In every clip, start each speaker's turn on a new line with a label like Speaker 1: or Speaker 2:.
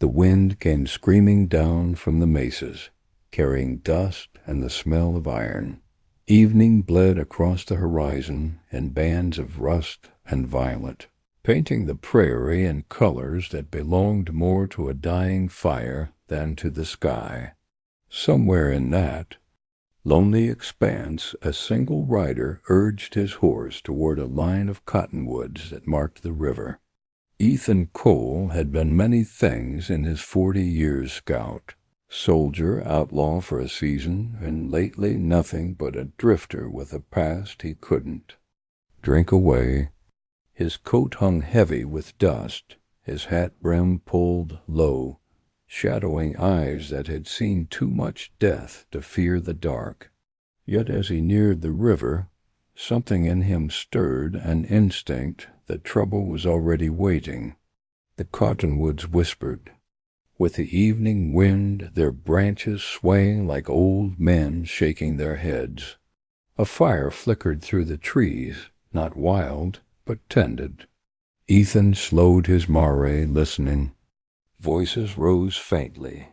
Speaker 1: The wind came screaming down from the mesas, carrying dust and the smell of iron. Evening bled across the horizon in bands of rust and violet, painting the prairie in colors that belonged more to a dying fire than to the sky. Somewhere in that lonely expanse, a single rider urged his horse toward a line of cottonwoods that marked the river. Ethan Cole had been many things in his 40 years scout. Soldier, outlaw for a season, and lately nothing but a drifter with a past he couldn't drink away. His coat hung heavy with dust, his hat brim pulled low, shadowing eyes that had seen too much death to fear the dark. Yet as he neared the river, something in him stirred an instinct that trouble was already waiting. The cottonwoods whispered, with the evening wind, their branches swaying like old men shaking their heads. A fire flickered through the trees, not wild, but tended. Ethan slowed his mare, listening. Voices rose faintly,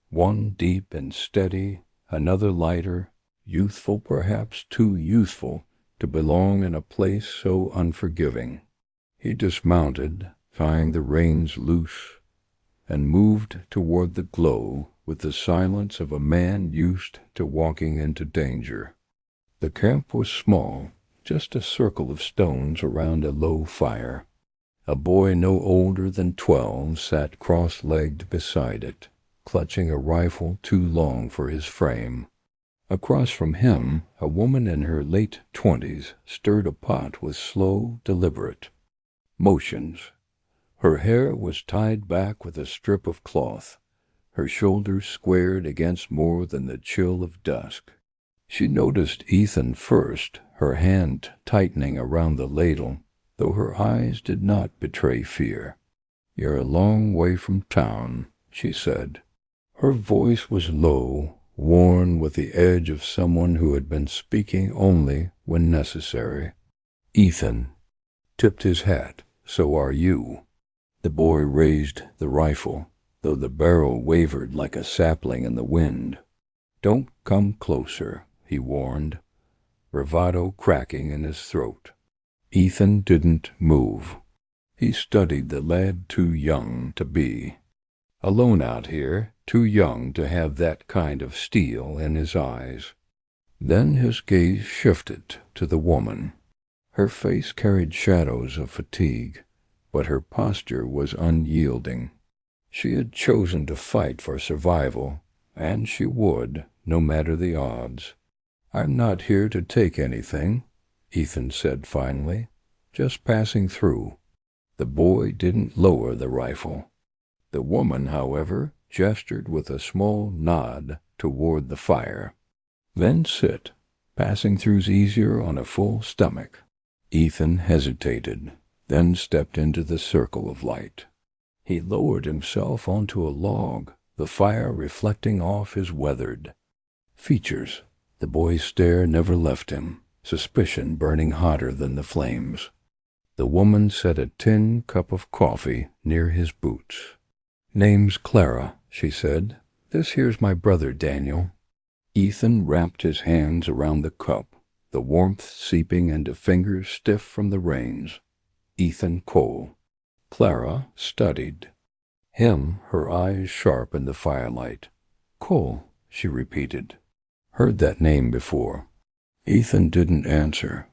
Speaker 1: one deep and steady, another lighter, youthful, perhaps too youthful to belong in a place so unforgiving. He dismounted, tying the reins loose, and moved toward the glow with the silence of a man used to walking into danger. The camp was small, just a circle of stones around a low fire. A boy no older than 12 sat cross-legged beside it, clutching a rifle too long for his frame. Across from him, a woman in her late 20s stirred a pot with slow, deliberate motions. Her hair was tied back with a strip of cloth, her shoulders squared against more than the chill of dusk. She noticed Ethan first, her hand tightening around the ladle, though her eyes did not betray fear. "You're a long way from town," she said. Her voice was low, worn with the edge of someone who had been speaking only when necessary. Ethan tipped his hat. "So are you." The boy raised the rifle, though the barrel wavered like a sapling in the wind. "Don't come closer," he warned, bravado cracking in his throat. Ethan didn't move. He studied the lad too young to be alone out here, too young to have that kind of steel in his eyes. Then his gaze shifted to the woman. Her face carried shadows of fatigue, but her posture was unyielding. She had chosen to fight for survival, and she would, no matter the odds. "I'm not here to take anything," Ethan said finally, "just passing through." The boy didn't lower the rifle. The woman, however, gestured with a small nod toward the fire. "Then sit. Passing through's easier on a full stomach." Ethan hesitated, then stepped into the circle of light. He lowered himself onto a log, the fire reflecting off his weathered features. The boy's stare never left him, suspicion burning hotter than the flames. The woman set a tin cup of coffee near his boots. "Name's Clara," she said. "This here's my brother Daniel." Ethan wrapped his hands around the cup, the warmth seeping into fingers stiff from the reins. Ethan Cole. Clara studied him, her eyes sharp in the firelight. "Cole," she repeated. "Heard that name before." Ethan didn't answer.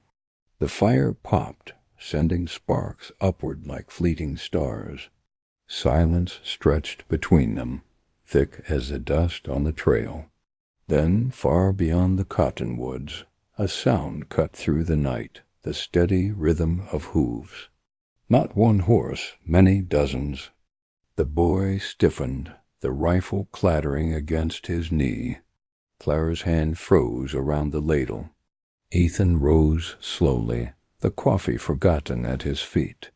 Speaker 1: The fire popped, sending sparks upward like fleeting stars. Silence stretched between them, thick as the dust on the trail. Then, far beyond the cottonwoods, a sound cut through the night, the steady rhythm of hooves. Not one horse, many dozens. The boy stiffened, the rifle clattering against his knee. Clara's hand froze around the ladle. Ethan rose slowly, the coffee forgotten at his feet.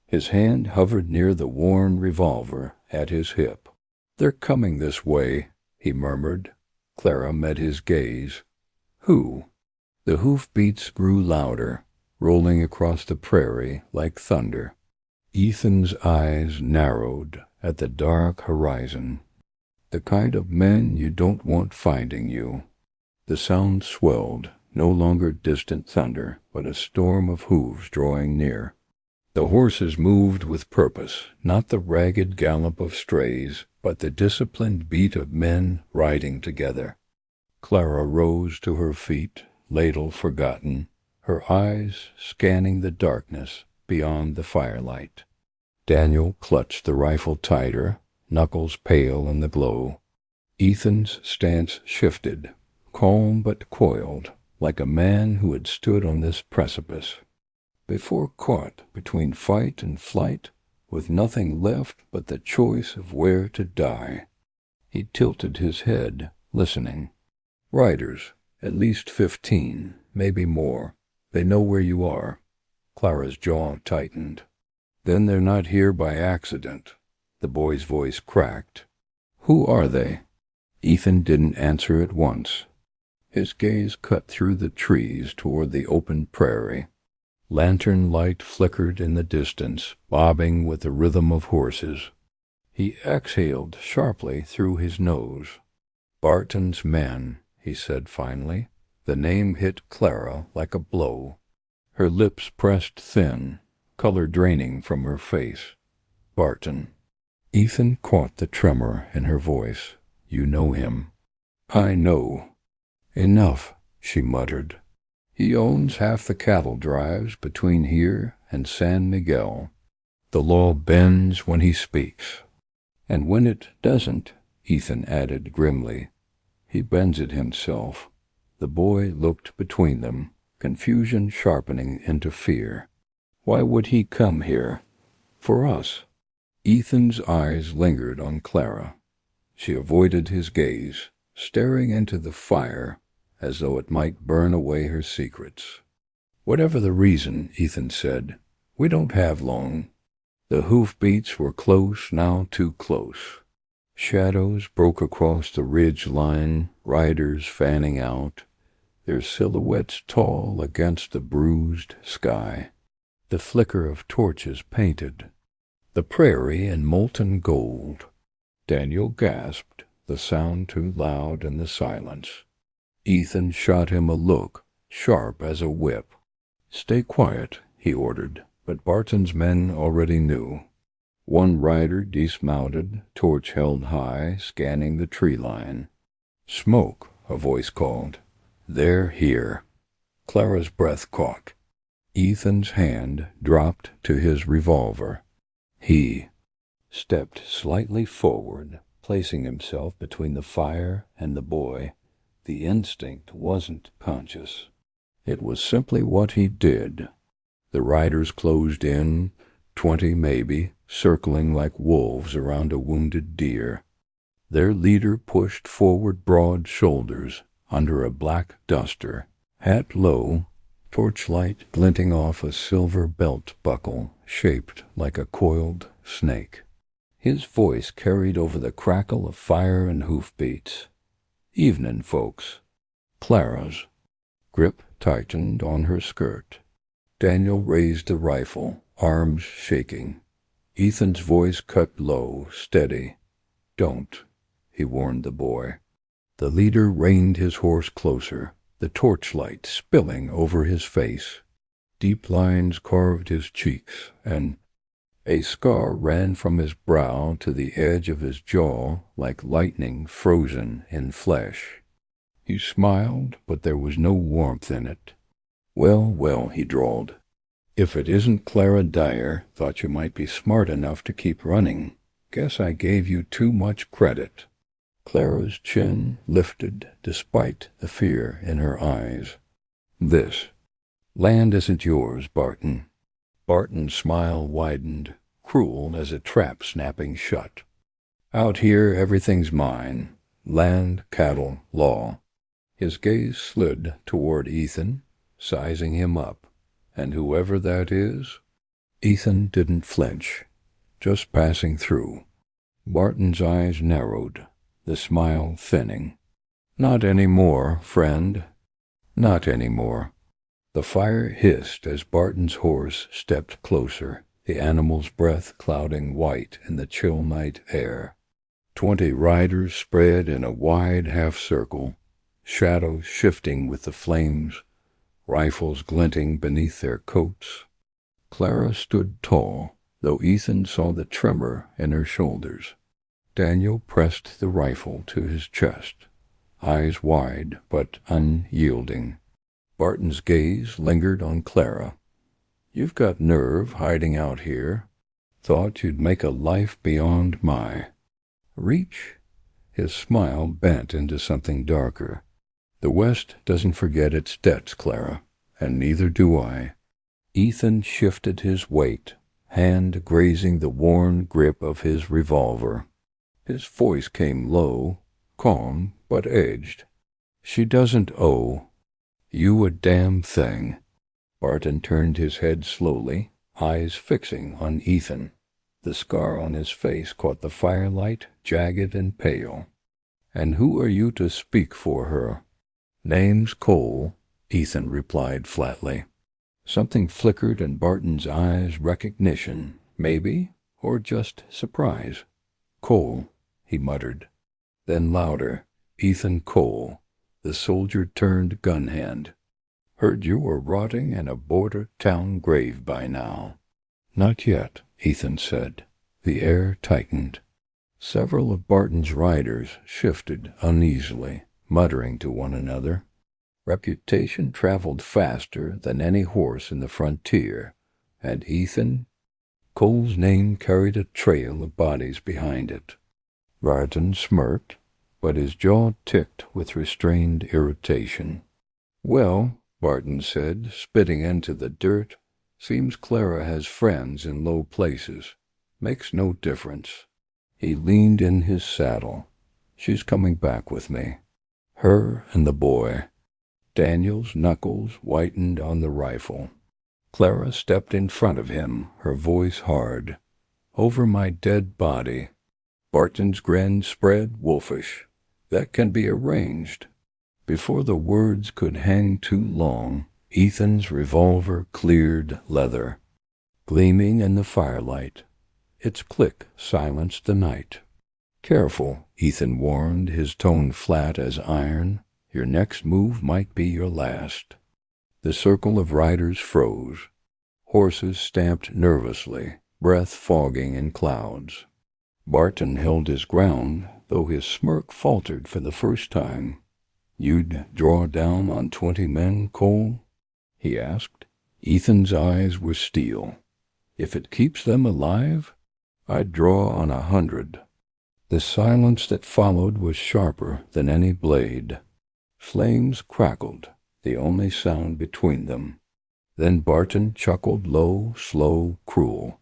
Speaker 1: His hand hovered near the worn revolver at his hip. "They're coming this way," he murmured. Clara met his gaze. "Who?" The hoofbeats grew louder, rolling across the prairie like thunder. Ethan's eyes narrowed, at the dark horizon. The kind of men you don't want finding you. The sound swelled, no longer distant thunder, but a storm of hooves drawing near. The horses moved with purpose, not the ragged gallop of strays, but the disciplined beat of men riding together. Clara rose to her feet, ladle forgotten, her eyes scanning the darkness beyond the firelight. Daniel clutched the rifle tighter, knuckles pale in the glow. Ethan's stance shifted, calm but coiled, like a man who had stood on this precipice. Before caught between fight and flight, with nothing left but the choice of where to die. He tilted his head, listening. Riders, at least 15, maybe more. They know where you are. Clara's jaw tightened. Then they're not here by accident. The boy's voice cracked. Who are they? Ethan didn't answer at once. His gaze cut through the trees toward the open prairie. Lantern light flickered in the distance, bobbing with the rhythm of horses. He exhaled sharply through his nose. Barton's men, he said finally. The name hit Clara like a blow. Her lips pressed thin, color draining from her face. Barton. Ethan caught the tremor in her voice. You know him. I know. Enough, she muttered. He owns half the cattle drives between here and San Miguel. The law bends when he speaks. And when it doesn't, Ethan added grimly, he bends it himself. The boy looked between them, confusion sharpening into fear. Why would he come here? For us. Ethan's eyes lingered on Clara. She avoided his gaze, staring into the fire as though it might burn away her secrets. Whatever the reason, Ethan said, we don't have long. The hoofbeats were close, now too close. Shadows broke across the ridge line, riders fanning out, their silhouettes tall against the bruised sky. The flicker of torches painted the prairie in molten gold. Daniel gasped, the sound too loud in the silence. Ethan shot him a look, sharp as a whip. Stay quiet, he ordered, but Barton's men already knew. One rider dismounted, torch held high, scanning the tree line. Smoke, a voice called. They're here. Clara's breath caught. Ethan's hand dropped to his revolver. He stepped slightly forward, placing himself between the fire and the boy. The instinct wasn't conscious. It was simply what he did. The riders closed in, 20 maybe, circling like wolves around a wounded deer. Their leader pushed forward broad shoulders under a black duster, hat low, torchlight glinting off a silver belt buckle shaped like a coiled snake. His voice carried over the crackle of fire and hoofbeats. Evenin', folks. Clara's. Grip tightened on her skirt. Daniel raised the rifle, arms shaking. Ethan's voice cut low, steady. Don't, he warned the boy. The leader reined his horse closer, the torchlight spilling over his face. Deep lines carved his cheeks, and a scar ran from his brow to the edge of his jaw like lightning frozen in flesh. He smiled, but there was no warmth in it. Well, well, he drawled. If it isn't Clara Dyer, thought you might be smart enough to keep running. Guess I gave you too much credit. Clara's chin lifted despite the fear in her eyes. This land isn't yours, Barton. Barton's smile widened, cruel as a trap snapping shut. Out here everything's mine. Land, cattle, law. His gaze slid toward Ethan, sizing him up. And whoever that is? Ethan didn't flinch, just passing through. Barton's eyes narrowed, the smile thinning. Not any more, friend. Not any more. The fire hissed as Barton's horse stepped closer, the animal's breath clouding white in the chill night air. 20 riders spread in a wide half-circle, shadows shifting with the flames, rifles glinting beneath their coats. Clara stood tall, though Ethan saw the tremor in her shoulders. Daniel pressed the rifle to his chest, eyes wide but unyielding. Barton's gaze lingered on Clara. "You've got nerve hiding out here. Thought you'd make a life beyond my reach." His smile bent into something darker. "The West doesn't forget its debts, Clara, and neither do I." Ethan shifted his weight, hand grazing the worn grip of his revolver. His voice came low, calm, but edged. "She doesn't owe you a damn thing." Barton turned his head slowly, eyes fixing on Ethan. The scar on his face caught the firelight, jagged and pale. "And who are you to speak for her?" "Name's Cole," Ethan replied flatly. Something flickered in Barton's eyes, recognition, maybe, or just surprise. "Cole," he muttered. Then louder, "Ethan Cole." The soldier turned gun hand. "Heard you were rotting in a border town grave by now." "Not yet," Ethan said. The air tightened. Several of Barton's riders shifted uneasily, muttering to one another. Reputation traveled faster than any horse in the frontier, and Cole's name carried a trail of bodies behind it. Barton smirked, but his jaw ticked with restrained irritation. "Well," Barton said, spitting into the dirt, "seems Clara has friends in low places. Makes no difference." He leaned in his saddle. "She's coming back with me. Her and the boy." Daniel's knuckles whitened on the rifle. Clara stepped in front of him, her voice hard. "Over my dead body." Barton's grin spread wolfish. "That can be arranged." Before the words could hang too long, Ethan's revolver cleared leather. Gleaming in the firelight, its click silenced the night. "Careful," Ethan warned, his tone flat as iron. "Your next move might be your last." The circle of riders froze. Horses stamped nervously, breath fogging in clouds. Barton held his ground, though his smirk faltered for the first time. "You'd draw down on 20 men, Cole?" he asked. Ethan's eyes were steel. "If it keeps them alive, I'd draw on 100. The silence that followed was sharper than any blade. Flames crackled, the only sound between them. Then Barton chuckled low, slow, cruel.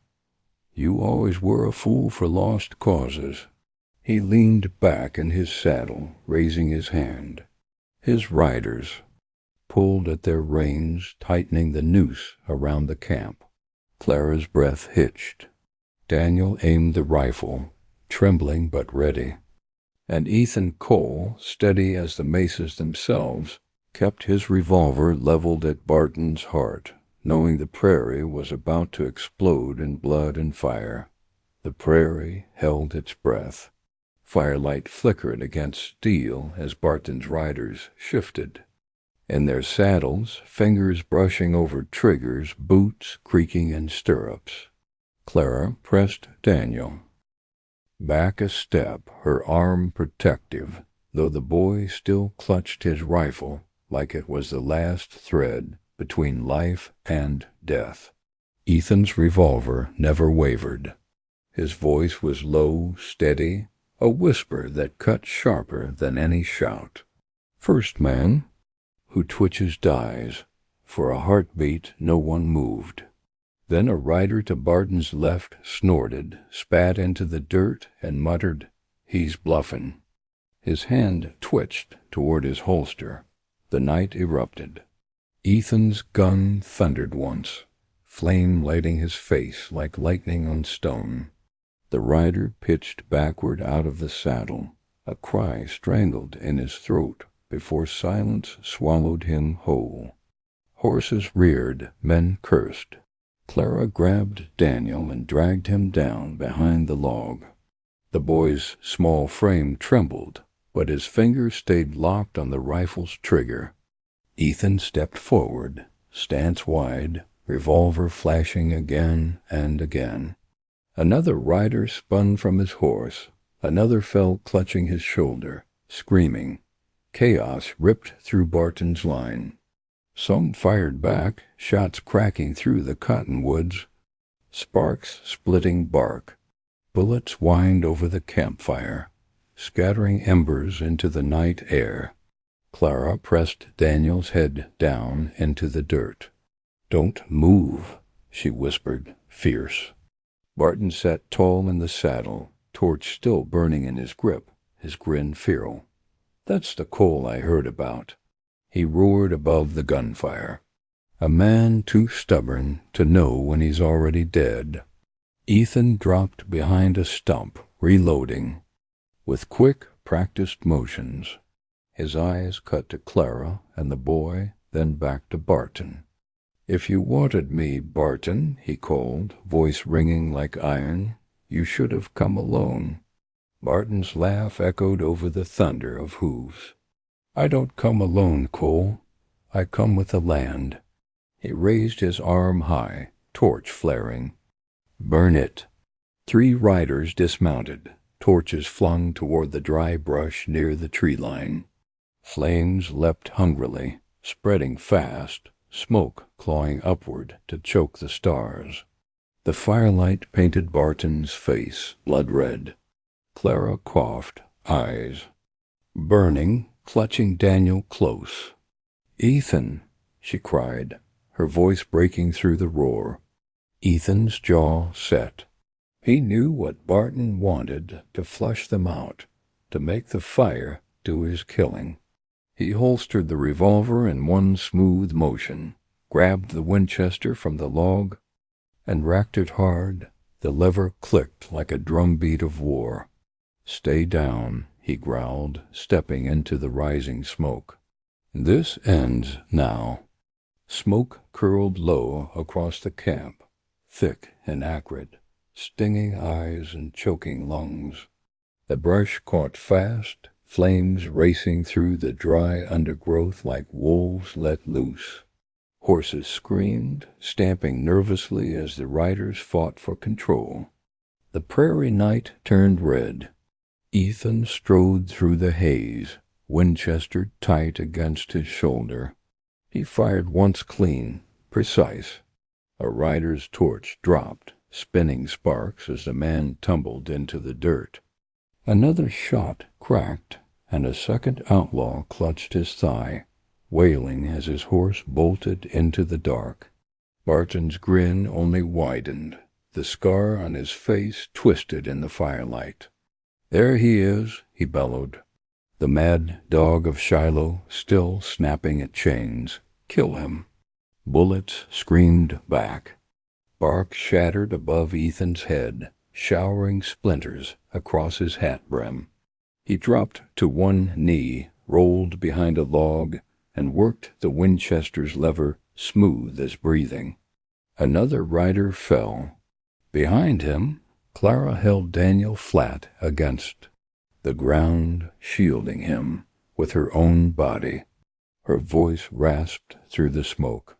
Speaker 1: "You always were a fool for lost causes." He leaned back in his saddle, raising his hand. His riders pulled at their reins, tightening the noose around the camp. Clara's breath hitched. Daniel aimed the rifle, trembling but ready. And Ethan Cole, steady as the maces themselves, kept his revolver leveled at Barton's heart, knowing the prairie was about to explode in blood and fire. The prairie held its breath. Firelight flickered against steel as Barton's riders shifted. In their saddles, fingers brushing over triggers, boots creaking in stirrups. Clara pressed Daniel back a step, her arm protective, though the boy still clutched his rifle like it was the last thread between life and death. Ethan's revolver never wavered. His voice was low, steady, a whisper that cut sharper than any shout. "First man who twitches dies." For a heartbeat no one moved. Then a rider to Barton's left snorted, spat into the dirt, and muttered, "He's bluffing." His hand twitched toward his holster. The night erupted. Ethan's gun thundered once, flame lighting his face like lightning on stone. The rider pitched backward out of the saddle, a cry strangled in his throat before silence swallowed him whole. Horses reared, men cursed. Clara grabbed Daniel and dragged him down behind the log. The boy's small frame trembled, but his fingers stayed locked on the rifle's trigger. Ethan stepped forward, stance wide, revolver flashing again and again. Another rider spun from his horse. Another fell clutching his shoulder, screaming. Chaos ripped through Barton's line. Some fired back, shots cracking through the cottonwoods, sparks splitting bark. Bullets whined over the campfire, scattering embers into the night air. Clara pressed Daniel's head down into the dirt. "Don't move," she whispered, fierce. Barton sat tall in the saddle, torch still burning in his grip, his grin feral. "That's the Cole I heard about." He roared above the gunfire. "A man too stubborn to know when he's already dead." Ethan dropped behind a stump, reloading. With quick, practiced motions, his eyes cut to Clara and the boy, then back to Barton. "If you wanted me, Barton," he called, voice ringing like iron, "you should have come alone." Barton's laugh echoed over the thunder of hooves. "I don't come alone, Cole. I come with the land." He raised his arm high, torch flaring. "Burn it." 3 riders dismounted, torches flung toward the dry brush near the tree line. Flames leapt hungrily, spreading fast, smoke clawing upward to choke the stars. The firelight painted Barton's face blood red. Clara coughed, eyes burning, clutching Daniel close. "Ethan," she cried, her voice breaking through the roar. Ethan's jaw set. He knew what Barton wanted, to flush them out, to make the fire do his killing. He holstered the revolver in one smooth motion, grabbed the Winchester from the log, and racked it hard. The lever clicked like a drumbeat of war. "Stay down," he growled, stepping into the rising smoke. "This ends now." Smoke curled low across the camp, thick and acrid, stinging eyes and choking lungs. The brush caught fast, flames racing through the dry undergrowth like wolves let loose. Horses screamed, stamping nervously as the riders fought for control. The prairie night turned red. Ethan strode through the haze, Winchester tight against his shoulder. He fired once clean, precise. A rider's torch dropped, spinning sparks as the man tumbled into the dirt. Another shot cracked, and a second outlaw clutched his thigh, wailing as his horse bolted into the dark. Barton's grin only widened, the scar on his face twisted in the firelight. "There he is," he bellowed. "The mad dog of Shiloh, still snapping at chains. Kill him." Bullets screamed back. Bark shattered above Ethan's head, showering splinters across his hat brim. He dropped to one knee, rolled behind a log, and worked the Winchester's lever smooth as breathing. Another rider fell. Behind him, Clara held Daniel flat against the ground, shielding him with her own body. Her voice rasped through the smoke.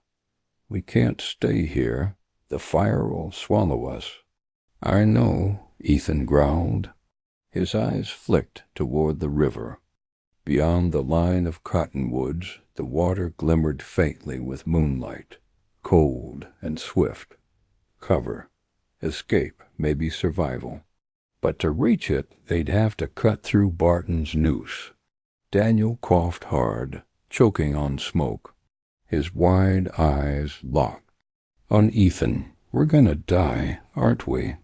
Speaker 1: "We can't stay here. The fire will swallow us." "I know," Ethan growled. His eyes flicked toward the river. Beyond the line of cottonwoods, the water glimmered faintly with moonlight, cold and swift. Cover. Escape, maybe survival. But to reach it, they'd have to cut through Barton's noose. Daniel coughed hard, choking on smoke. His wide eyes locked on Ethan. "We're gonna die, aren't we?"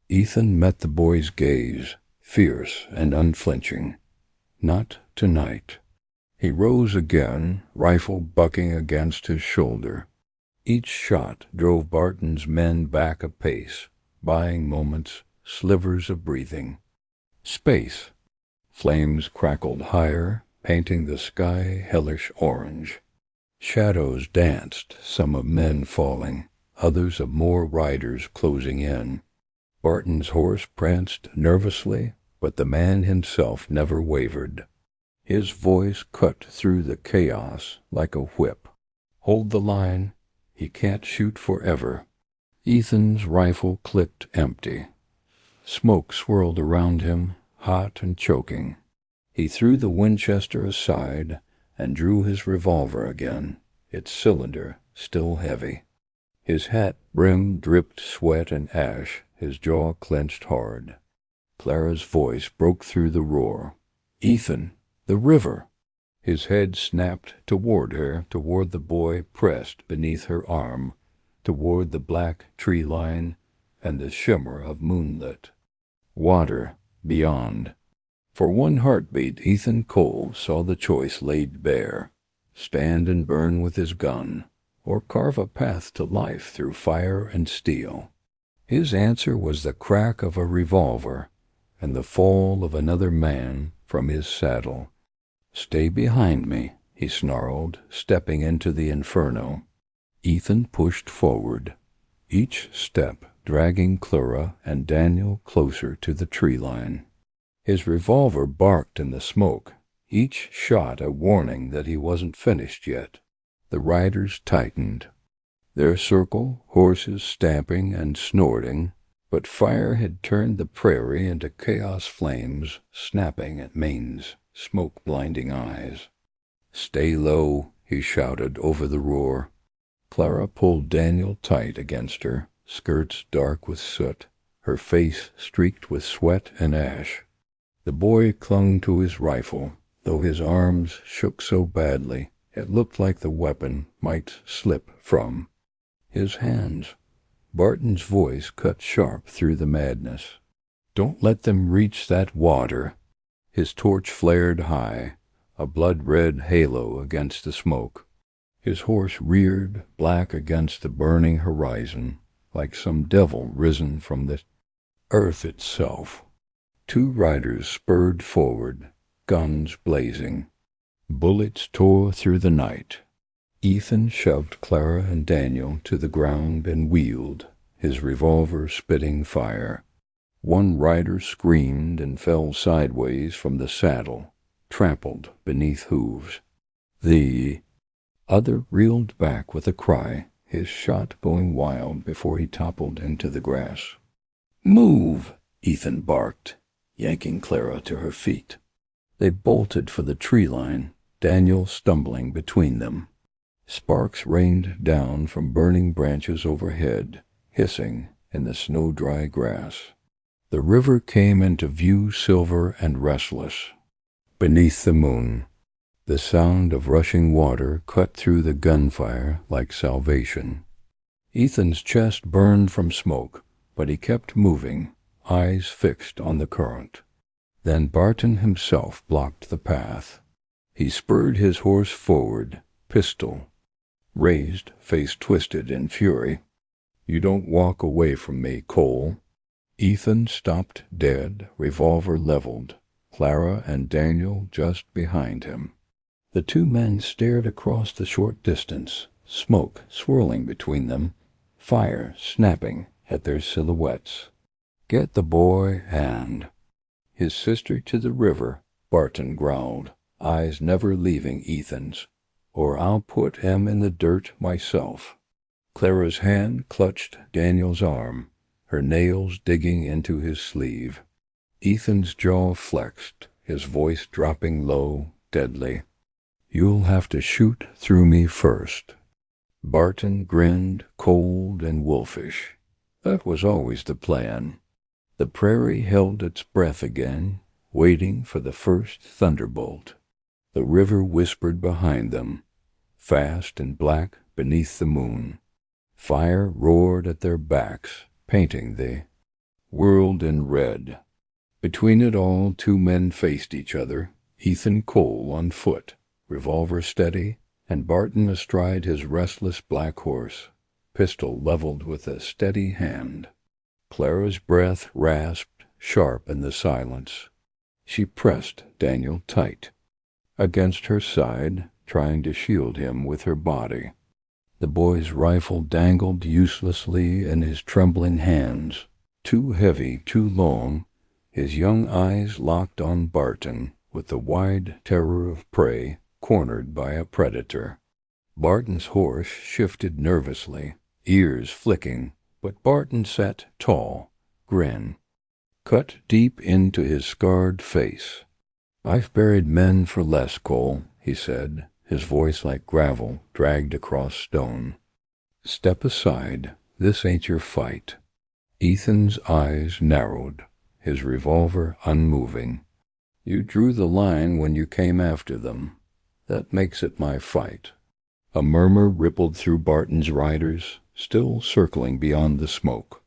Speaker 1: Ethan met the boy's gaze, fierce and unflinching. "Not tonight." He rose again, rifle bucking against his shoulder. Each shot drove Barton's men back a pace, buying moments, slivers of breathing. Space. Flames crackled higher, painting the sky hellish orange. Shadows danced, some of men falling. others of more riders closing in. Barton's horse pranced nervously, but the man himself never wavered. His voice cut through the chaos like a whip. "Hold the line. He can't shoot forever." Ethan's rifle clicked empty. Smoke swirled around him, hot and choking. He threw the Winchester aside and drew his revolver again, its cylinder still heavy. His hat brim dripped sweat and ash, his jaw clenched hard. Clara's voice broke through the roar. "Ethan, the river!" His head snapped toward her, toward the boy pressed beneath her arm, toward the black tree line and the shimmer of moonlit water beyond. For one heartbeat, Ethan Cole saw the choice laid bare: stand and burn with his gun, or carve a path to life through fire and steel. His answer was the crack of a revolver and the fall of another man from his saddle. "Stay behind me," he snarled, stepping into the inferno. Ethan pushed forward, each step dragging Clara and Daniel closer to the tree line. His revolver barked in the smoke, each shot a warning that he wasn't finished yet. The riders tightened. Their circle, horses stamping and snorting, but fire had turned the prairie into chaos flames, snapping at manes, smoke-blinding eyes. "Stay low," he shouted over the roar. Clara pulled Daniel tight against her, skirts dark with soot, her face streaked with sweat and ash. The boy clung to his rifle, though his arms shook so badly it looked like the weapon might slip from his hands. Barton's voice cut sharp through the madness. "Don't let them reach that water." His torch flared high, a blood-red halo against the smoke. His horse reared, black against the burning horizon, like some devil risen from the earth itself. Two riders spurred forward, guns blazing. Bullets tore through the night. Ethan shoved Clara and Daniel to the ground and wheeled, his revolver spitting fire. One rider screamed and fell sideways from the saddle, trampled beneath hooves. The other reeled back with a cry, his shot going wild before he toppled into the grass. "Move!" Ethan barked, yanking Clara to her feet. They bolted for the tree line, Daniel stumbling between them. Sparks rained down from burning branches overhead, hissing in the snow-dry grass. The river came into view, silver and restless. Beneath the moon, the sound of rushing water cut through the gunfire like salvation. Ethan's chest burned from smoke, but he kept moving, eyes fixed on the current. Then Barton himself blocked the path. He spurred his horse forward, pistol raised, face twisted in fury. "You don't walk away from me, Cole." Ethan stopped dead, revolver leveled, Clara and Daniel just behind him. The two men stared across the short distance, smoke swirling between them, fire snapping at their silhouettes. "Get the boy and his sister to the river," Barton growled, eyes never leaving Ethan's, "or I'll put him in the dirt myself." Clara's hand clutched Daniel's arm, her nails digging into his sleeve. Ethan's jaw flexed, his voice dropping low, deadly. "You'll have to shoot through me first." Barton grinned, cold and wolfish. That was always the plan. The prairie held its breath again, waiting for the first thunderbolt. The river whispered behind them, fast and black beneath the moon. Fire roared at their backs, painting the world in red. Between it all, two men faced each other, Ethan Cole on foot, revolver steady, and Barton astride his restless black horse, pistol leveled with a steady hand. Clara's breath rasped, sharp in the silence. She pressed Daniel tight against her side, trying to shield him with her body. The boy's rifle dangled uselessly in his trembling hands. Too heavy, too long, his young eyes locked on Barton with the wide terror of prey cornered by a predator. Barton's horse shifted nervously, ears flicking, but Barton sat tall, grin, cut deep into his scarred face. "I've buried men for less, Cole," he said, his voice like gravel dragged across stone. "Step aside. This ain't your fight." Ethan's eyes narrowed, his revolver unmoving. "You drew the line when you came after them. That makes it my fight." A murmur rippled through Barton's riders, still circling beyond the smoke.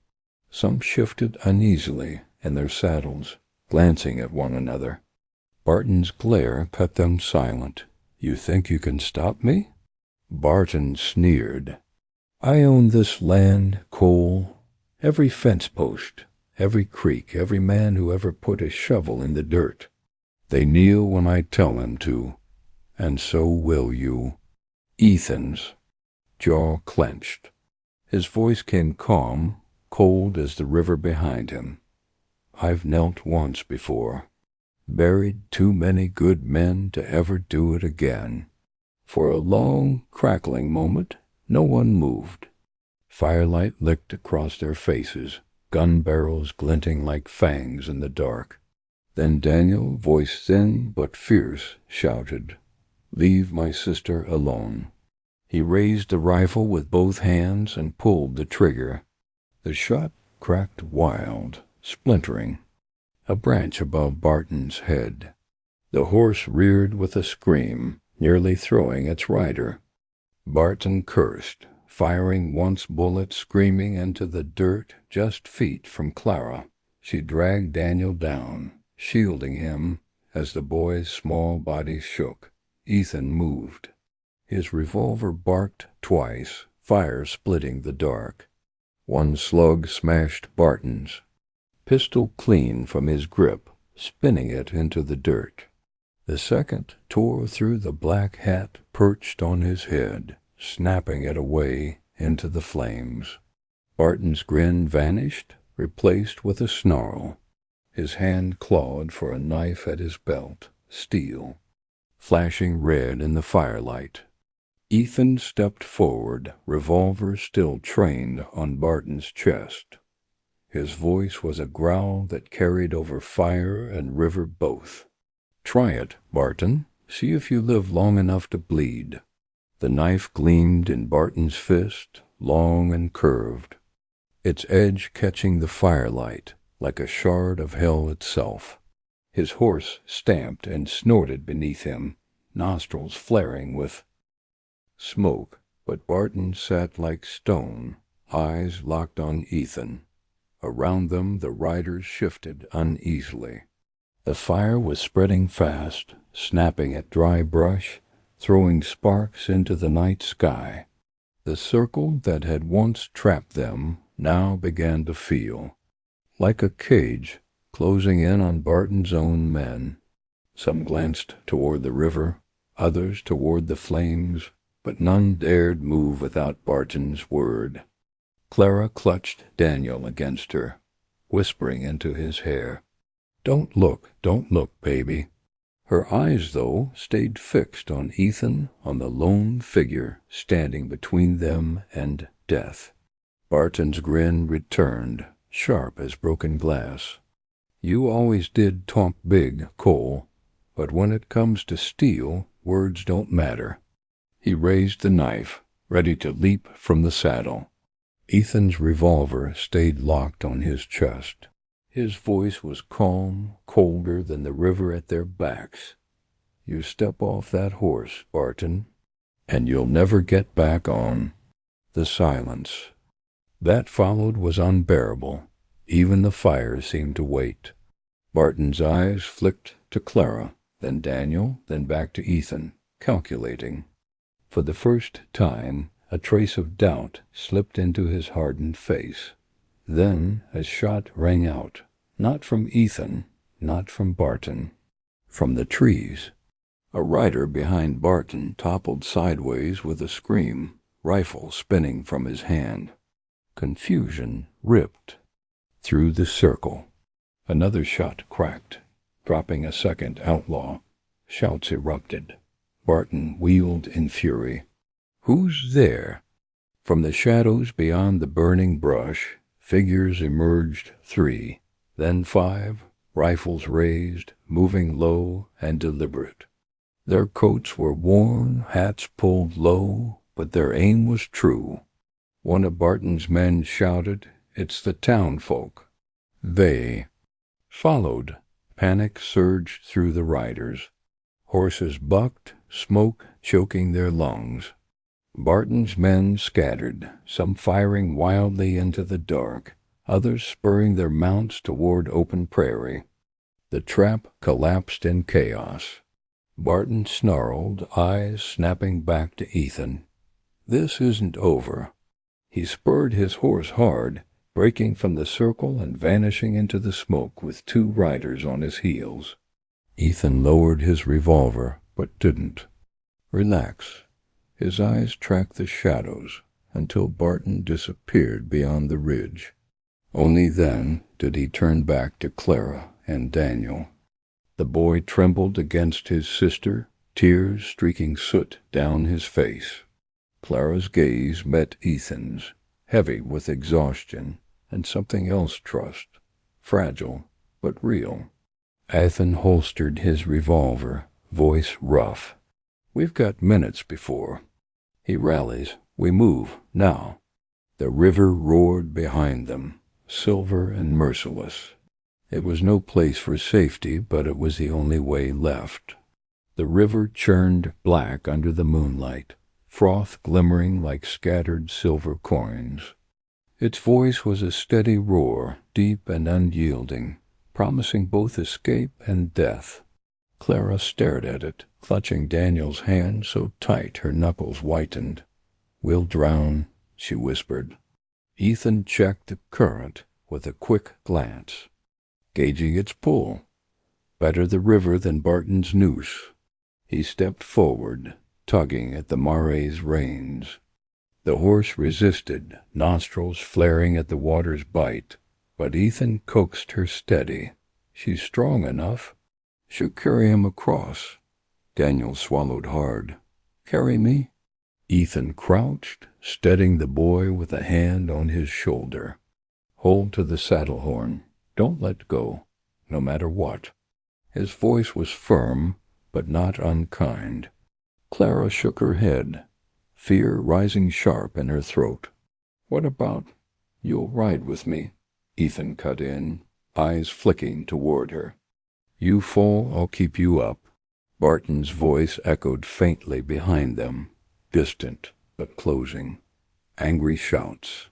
Speaker 1: Some shifted uneasily in their saddles, glancing at one another. Barton's glare cut them silent. "You think you can stop me?" Barton sneered. "I own this land, Cole. Every fence post, every creek, every man who ever put a shovel in the dirt. They kneel when I tell them to, and so will you." Ethan's jaw clenched. His voice came calm, cold as the river behind him. "I've knelt once before. Buried too many good men to ever do it again." For a long, crackling moment, no one moved. Firelight licked across their faces, gun barrels glinting like fangs in the dark. Then Daniel, voice thin but fierce, shouted, "Leave my sister alone." He raised the rifle with both hands and pulled the trigger. The shot cracked wild, splintering. A branch above Barton's head. The horse reared with a scream, nearly throwing its rider. Barton cursed, firing once bullet screaming into the dirt just feet from Clara. She dragged Daniel down, shielding him as the boy's small body shook. Ethan moved. His revolver barked twice, fire splitting the dark. One slug smashed Barton's pistol clean from his grip, spinning it into the dirt. The second tore through the black hat perched on his head, snapping it away into the flames. Barton's grin vanished, replaced with a snarl. His hand clawed for a knife at his belt, steel, flashing red in the firelight. Ethan stepped forward, revolver still trained on Barton's chest. His voice was a growl that carried over fire and river both. "Try it, Barton. See if you live long enough to bleed." The knife gleamed in Barton's fist, long and curved, its edge catching the firelight like a shard of hell itself. His horse stamped and snorted beneath him, nostrils flaring with smoke, but Barton sat like stone, eyes locked on Ethan. Around them the riders shifted uneasily. The fire was spreading fast, snapping at dry brush, throwing sparks into the night sky. The circle that had once trapped them now began to feel like a cage closing in on Barton's own men. Some glanced toward the river, others toward the flames, but none dared move without Barton's word. Clara clutched Daniel against her, whispering into his hair, don't look, baby." Her eyes, though, stayed fixed on Ethan, on the lone figure standing between them and death. Barton's grin returned, sharp as broken glass. "You always did talk big, Cole, but when it comes to steel, words don't matter." He raised the knife, ready to leap from the saddle. Ethan's revolver stayed locked on his chest. His voice was calm, colder than the river at their backs. "You step off that horse, Barton, and you'll never get back on." The silence that followed was unbearable. Even the fire seemed to wait. Barton's eyes flicked to Clara, then Daniel, then back to Ethan, calculating. For the first time, a trace of doubt slipped into his hardened face. Then a shot rang out, not from Ethan, not from Barton, from the trees. A rider behind Barton toppled sideways with a scream, rifle spinning from his hand. Confusion ripped through the circle. Another shot cracked, dropping a second outlaw. Shouts erupted. Barton wheeled in fury. "Who's there?" From the shadows beyond the burning brush, figures emerged, 3, then 5, rifles raised, moving low and deliberate. Their coats were worn, hats pulled low, but their aim was true. One of Barton's men shouted, "It's the town folk." They followed. Panic surged through the riders. Horses bucked, smoke choking their lungs. Barton's men scattered, some firing wildly into the dark, others spurring their mounts toward open prairie. The trap collapsed in chaos. Barton snarled, eyes snapping back to Ethan. "This isn't over." He spurred his horse hard, breaking from the circle and vanishing into the smoke with 2 riders on his heels. Ethan lowered his revolver, but didn't. "Relax." His eyes tracked the shadows until Barton disappeared beyond the ridge. Only then did he turn back to Clara and Daniel. The boy trembled against his sister, tears streaking soot down his face. Clara's gaze met Ethan's, heavy with exhaustion and something else trust, fragile but real. Ethan holstered his revolver, voice rough. "We've got minutes before." He rallies. "We move, now." The river roared behind them, silver and merciless. It was no place for safety, but it was the only way left. The river churned black under the moonlight, froth glimmering like scattered silver coins. Its voice was a steady roar, deep and unyielding, promising both escape and death. Clara stared at it, clutching Daniel's hand so tight her knuckles whitened. "We'll drown," she whispered. Ethan checked the current with a quick glance, gauging its pull. Better the river than Barton's noose. He stepped forward, tugging at the mare's reins. The horse resisted, nostrils flaring at the water's bite, but Ethan coaxed her steady. "She's strong enough. She'll carry him across." Daniel swallowed hard. "Carry me?" Ethan crouched, steadying the boy with a hand on his shoulder. "Hold to the saddle horn. Don't let go, no matter what." His voice was firm, but not unkind. Clara shook her head, fear rising sharp in her throat. "What about, you'll ride with me?" Ethan cut in, eyes flicking toward her. "You fall, I'll keep you up." Barton's voice echoed faintly behind them, distant but closing. Angry shouts.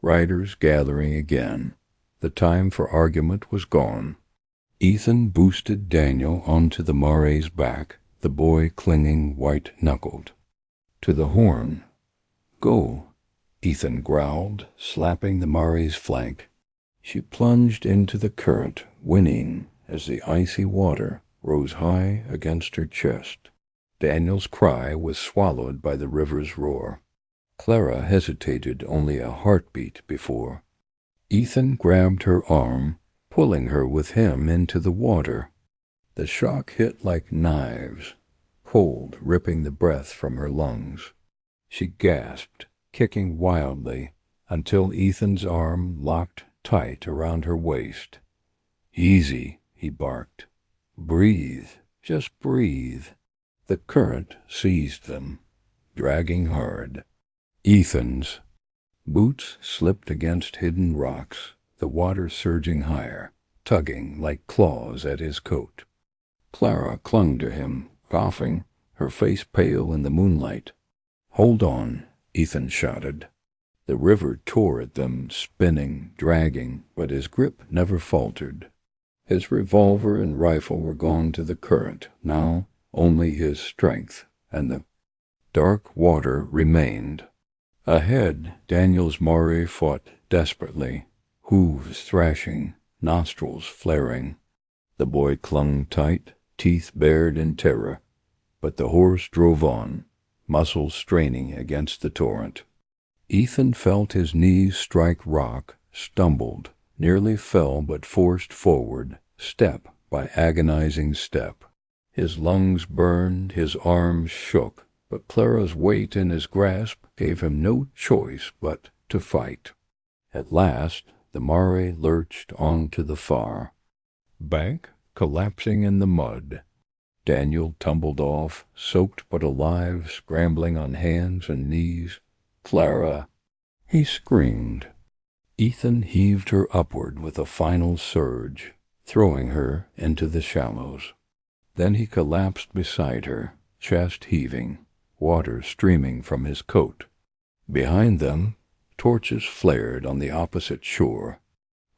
Speaker 1: Riders gathering again. The time for argument was gone. Ethan boosted Daniel onto the mare's back, the boy clinging white-knuckled. "To the horn." "Go," Ethan growled, slapping the mare's flank. She plunged into the current, whinnying as the icy water rose high against her chest. Daniel's cry was swallowed by the river's roar. Clara hesitated only a heartbeat before. Ethan grabbed her arm, pulling her with him into the water. The shock hit like knives, cold, ripping the breath from her lungs. She gasped, kicking wildly, until Ethan's arm locked tight around her waist. "Easy," he barked. "Breathe, just breathe." The current seized them, dragging hard. Ethan's boots slipped against hidden rocks, the water surging higher, tugging like claws at his coat. Clara clung to him, coughing, her face pale in the moonlight. "Hold on," Ethan shouted. The river tore at them, spinning, dragging, but his grip never faltered. His revolver and rifle were gone to the current, now only his strength, and the dark water remained. Ahead, Daniel's mare fought desperately, hooves thrashing, nostrils flaring. The boy clung tight, teeth bared in terror, but the horse drove on, muscles straining against the torrent. Ethan felt his knees strike rock, stumbled, nearly fell but forced forward, step by agonizing step. His lungs burned, his arms shook, but Clara's weight in his grasp gave him no choice but to fight. At last the mare lurched on to the far bank, collapsing in the mud. Daniel tumbled off, soaked but alive, scrambling on hands and knees. "Clara!" he screamed. Ethan heaved her upward with a final surge, throwing her into the shallows. Then he collapsed beside her, chest heaving, water streaming from his coat. Behind them, torches flared on the opposite shore.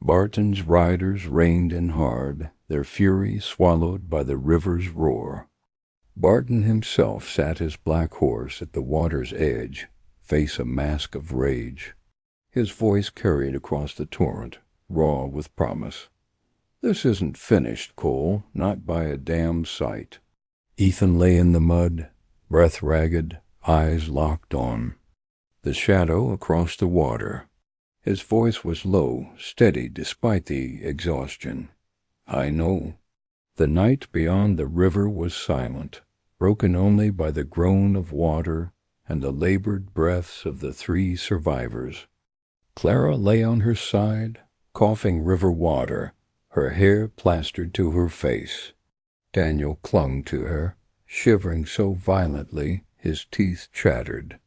Speaker 1: Barton's riders reined in hard, their fury swallowed by the river's roar. Barton himself sat his black horse at the water's edge, face a mask of rage. His voice carried across the torrent, raw with promise. "This isn't finished, Cole, not by a damn sight." Ethan lay in the mud, breath ragged, eyes locked on. The shadow across the water. His voice was low, steady despite the exhaustion. "I know." The night beyond the river was silent, broken only by the groan of water and the labored breaths of the 3 survivors. Clara lay on her side, coughing river water, her hair plastered to her face. Daniel clung to her, shivering so violently his teeth chattered.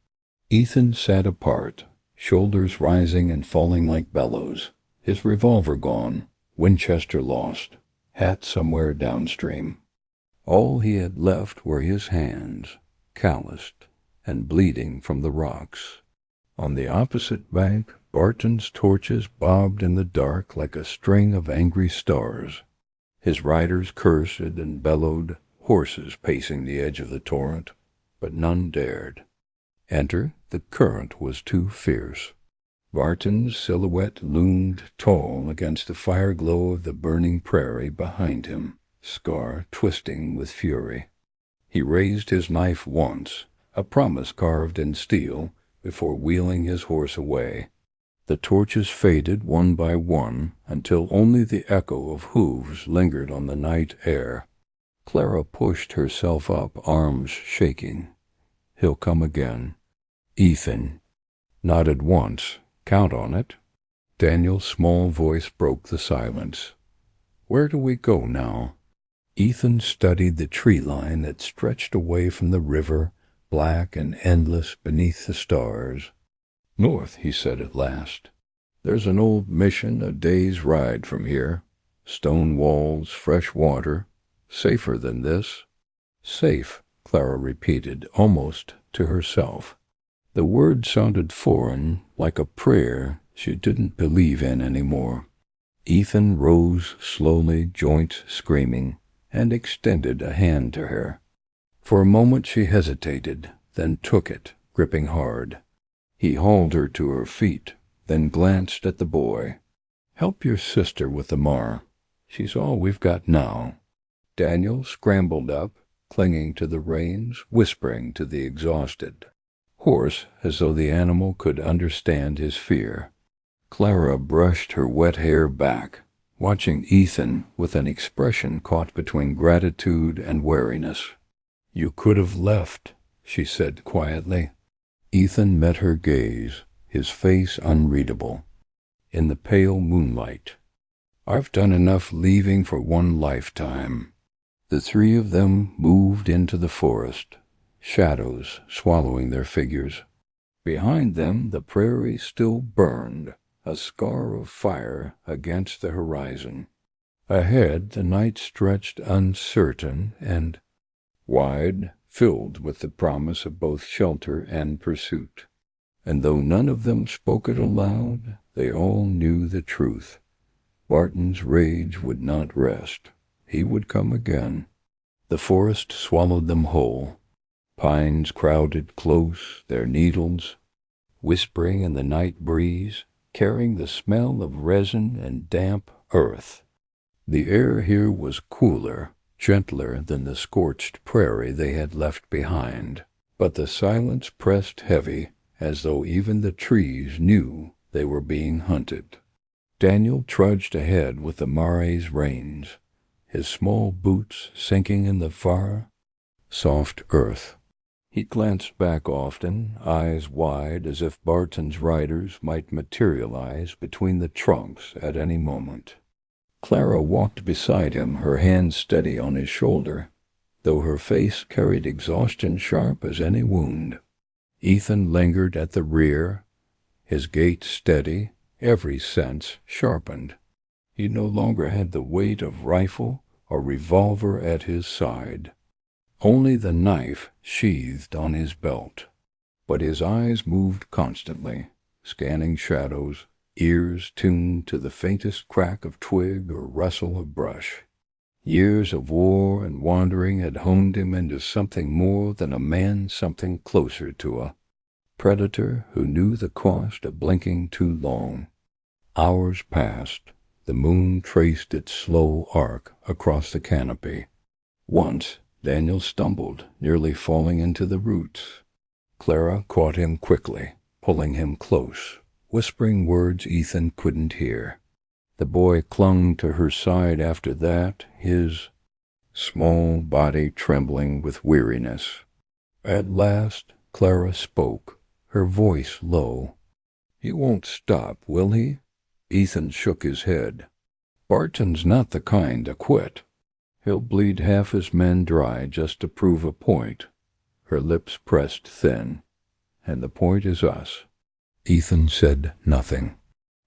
Speaker 1: Ethan sat apart, shoulders rising and falling like bellows, his revolver gone, Winchester lost, hat somewhere downstream. All he had left were his hands, calloused and bleeding from the rocks. On the opposite bank, Barton's torches bobbed in the dark like a string of angry stars. His riders cursed and bellowed, horses pacing the edge of the torrent, but none dared enter. The current was too fierce. Barton's silhouette loomed tall against the fire glow of the burning prairie behind him, scar twisting with fury. He raised his knife once, a promise carved in steel, before wheeling his horse away. The torches faded one by one until only the echo of hooves lingered on the night air. Clara pushed herself up, arms shaking. "He'll come again." Ethan nodded once. "Count on it." Daniel's small voice broke the silence. "Where do we go now?" Ethan studied the tree line that stretched away from the river, black and endless beneath the stars. "North," he said at last. "There's an old mission a day's ride from here. Stone walls, fresh water. Safer than this." "Safe," Clara repeated, almost to herself. The word sounded foreign, like a prayer she didn't believe in anymore. Ethan rose slowly, joints screaming, and extended a hand to her. For a moment she hesitated, then took it, gripping hard. He hauled her to her feet, then glanced at the boy. "Help your sister with the mare. She's all we've got now." Daniel scrambled up, clinging to the reins, whispering to the exhausted horse as though the animal could understand his fear. Clara brushed her wet hair back, watching Ethan with an expression caught between gratitude and wariness. "You could have left," she said quietly. Ethan met her gaze, his face unreadable. In the pale moonlight, "I've done enough leaving for one lifetime." The 3 of them moved into the forest, shadows swallowing their figures. Behind them the prairie still burned, a scar of fire against the horizon. Ahead the night stretched uncertain and wide, filled with the promise of both shelter and pursuit. And though none of them spoke it aloud, they all knew the truth. Barton's rage would not rest. He would come again. The forest swallowed them whole. Pines crowded close, their needles whispering in the night breeze, carrying the smell of resin and damp earth. The air here was cooler, gentler than the scorched prairie they had left behind. But the silence pressed heavy, as though even the trees knew they were being hunted. Daniel trudged ahead with the mare's reins, his small boots sinking in the far, soft earth. He glanced back often, eyes wide, as if Barton's riders might materialize between the trunks at any moment. Clara walked beside him, her hand steady on his shoulder, though her face carried exhaustion sharp as any wound. Ethan lingered at the rear, his gait steady, every sense sharpened. He no longer had the weight of rifle or revolver at his side, only the knife sheathed on his belt. But his eyes moved constantly, scanning shadows, ears tuned to the faintest crack of twig or rustle of brush. Years of war and wandering had honed him into something more than a man, something closer to a predator who knew the cost of blinking too long. Hours passed. The moon traced its slow arc across the canopy. Once Daniel stumbled, nearly falling into the roots. Clara caught him quickly, pulling him close, whispering words Ethan couldn't hear. The boy clung to her side after that, his small body trembling with weariness. At last Clara spoke, her voice low. "He won't stop, will he?" Ethan shook his head. "Barton's not the kind to quit. He'll bleed half his men dry just to prove a point." Her lips pressed thin. "And the point is us." Ethan said nothing.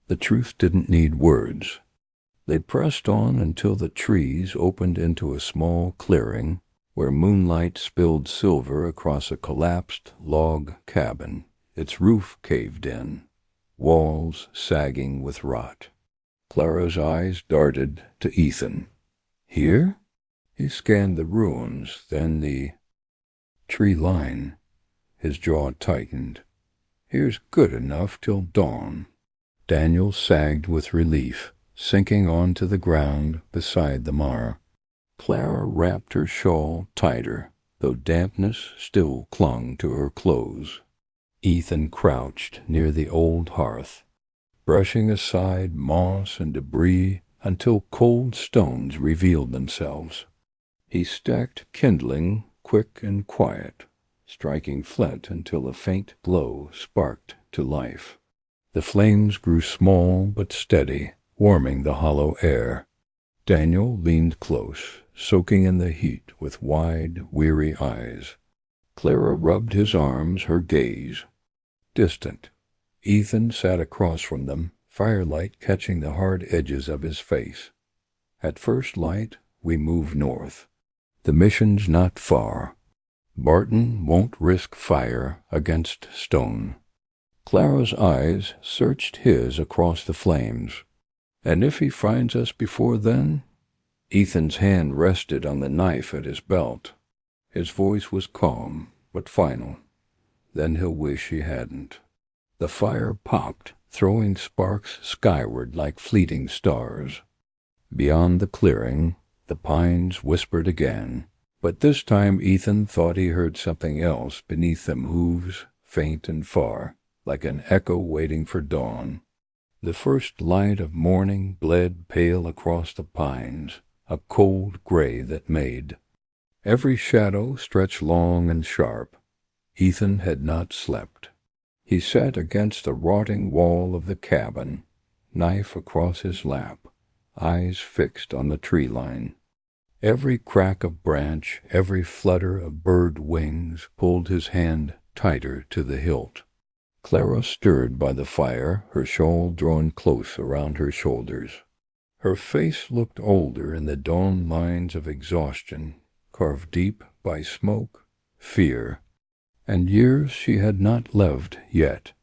Speaker 1: The truth didn't need words. They pressed on until the trees opened into a small clearing where moonlight spilled silver across a collapsed log cabin, its roof caved in, walls sagging with rot. Clara's eyes darted to Ethan. "Here?" He scanned the ruins, then the tree line. His jaw tightened. "Here's good enough till dawn." Daniel sagged with relief, sinking onto the ground beside the mare. Clara wrapped her shawl tighter, though dampness still clung to her clothes. Ethan crouched near the old hearth, brushing aside moss and debris until cold stones revealed themselves. He stacked kindling quick and quiet, striking flint until a faint glow sparked to life. The flames grew small but steady, warming the hollow air. Daniel leaned close, soaking in the heat with wide, weary eyes. Clara rubbed his arms, her gaze distant. Ethan sat across from them, firelight catching the hard edges of his face. "At first light, we move north. The mission's not far. Barton won't risk fire against stone." Clara's eyes searched his across the flames. "And if he finds us before then?" Ethan's hand rested on the knife at his belt. His voice was calm, but final. "Then he'll wish he hadn't." The fire popped, throwing sparks skyward like fleeting stars. Beyond the clearing, the pines whispered again, but this time Ethan thought he heard something else beneath them, hooves, faint and far, like an echo waiting for dawn. The first light of morning bled pale across the pines, a cold gray that made. Every shadow stretched long and sharp. Ethan had not slept. He sat against the rotting wall of the cabin, knife across his lap, eyes fixed on the tree line. Every crack of branch, every flutter of bird wings pulled his hand tighter to the hilt. Clara stirred by the fire, her shawl drawn close around her shoulders. Her face looked older in the dawn lines of exhaustion, carved deep by smoke, fear, and years she had not lived yet.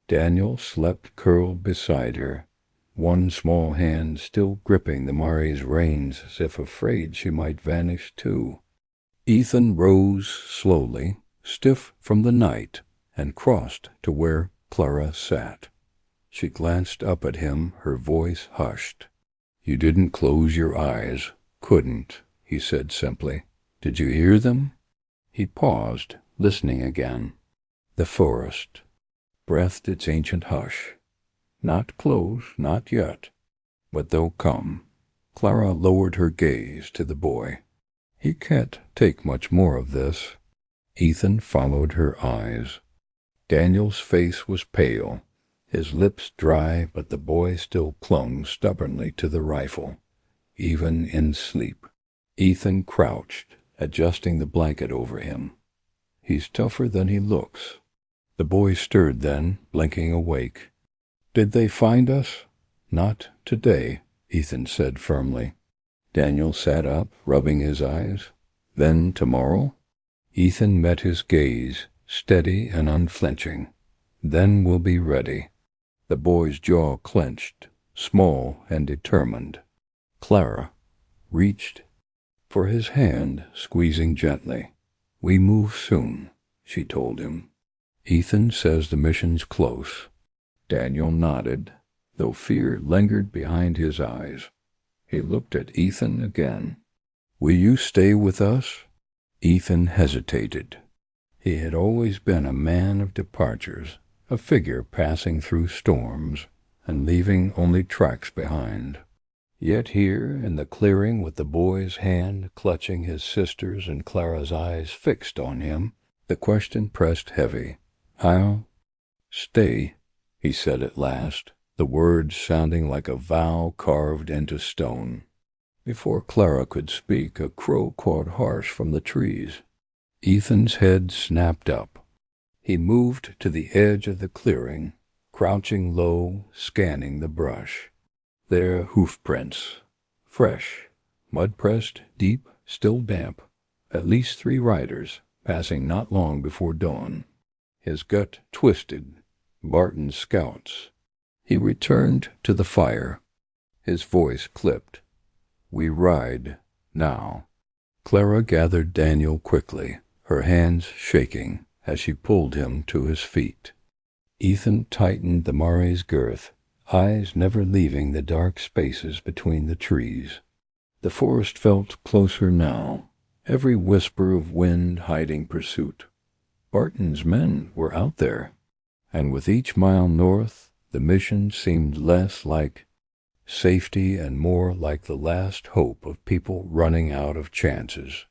Speaker 1: Daniel slept curled beside her, one small hand still gripping the mare's reins as if afraid she might vanish too. Ethan rose slowly, stiff from the night, and crossed to where Clara sat. She glanced up at him, her voice hushed. "You didn't close your eyes." "Couldn't," he said simply. "Did you hear them?" He paused, listening again. The forest breathed its ancient hush. Not close, not yet, but they'll come. Clara lowered her gaze to the boy. He can't take much more of this. Ethan followed her eyes. Daniel's face was pale, his lips dry, but the boy still clung stubbornly to the rifle, even in sleep. Ethan crouched, adjusting the blanket over him. He's tougher than he looks. The boy stirred then, blinking awake. Did they find us? Not today, Ethan said firmly. Daniel sat up, rubbing his eyes. Then tomorrow? Ethan met his gaze, steady and unflinching. Then we'll be ready. The boy's jaw clenched, small and determined. Clara reached for his hand, squeezing gently. We move soon, she told him. Ethan says the mission's close. Daniel nodded, though fear lingered behind his eyes. He looked at Ethan again. Will you stay with us? Ethan hesitated. He had always been a man of departures, a figure passing through storms and leaving only tracks behind. Yet here, in the clearing, with the boy's hand clutching his sister's and Clara's eyes fixed on him, the question pressed heavy. I'll stay, he said at last, the words sounding like a vow carved into stone. Before Clara could speak, a crow cawed harsh from the trees. Ethan's head snapped up. He moved to the edge of the clearing, crouching low, scanning the brush. Their hoof prints, fresh, mud-pressed, deep, still damp. At least 3 riders, passing not long before dawn. His gut twisted. Barton's scouts. He returned to the fire. His voice clipped. We ride, now. Clara gathered Daniel quickly, her hands shaking as she pulled him to his feet. Ethan tightened the mare's girth, eyes never leaving the dark spaces between the trees. The forest felt closer now, every whisper of wind hiding pursuit. Barton's men were out there, and with each mile north, the mission seemed less like safety and more like the last hope of people running out of chances.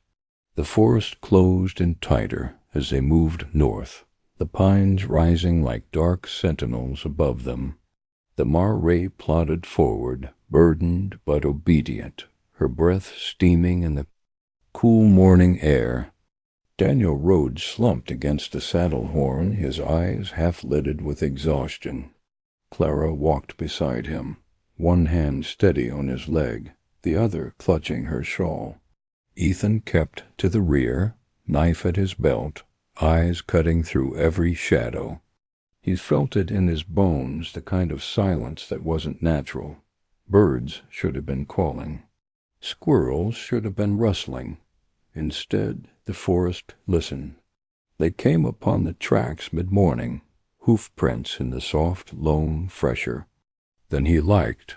Speaker 1: The forest closed in tighter as they moved north, the pines rising like dark sentinels above them. The mare plodded forward, burdened but obedient, her breath steaming in the cool morning air. Daniel rode slumped against the saddle horn, his eyes half-lidded with exhaustion. Clara walked beside him, one hand steady on his leg, the other clutching her shawl. Ethan kept to the rear, knife at his belt, eyes cutting through every shadow. He felt it in his bones, the kind of silence that wasn't natural. Birds should have been calling. Squirrels should have been rustling. Instead, the forest listened. They came upon the tracks mid-morning, hoof prints in the soft loam fresher. Then he liked.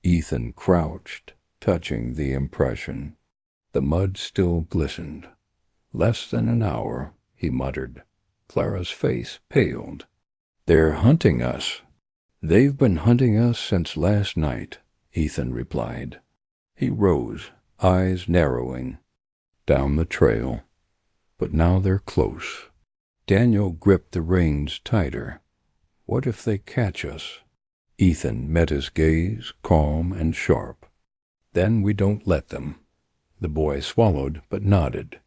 Speaker 1: Ethan crouched, touching the impression. The mud still glistened. Less than an hour, he muttered. Clara's face paled. They're hunting us. They've been hunting us since last night, Ethan replied. He rose, eyes narrowing. Down the trail. But now they're close. Daniel gripped the reins tighter. What if they catch us? Ethan met his gaze, calm and sharp. Then we don't let them. The boy swallowed but nodded.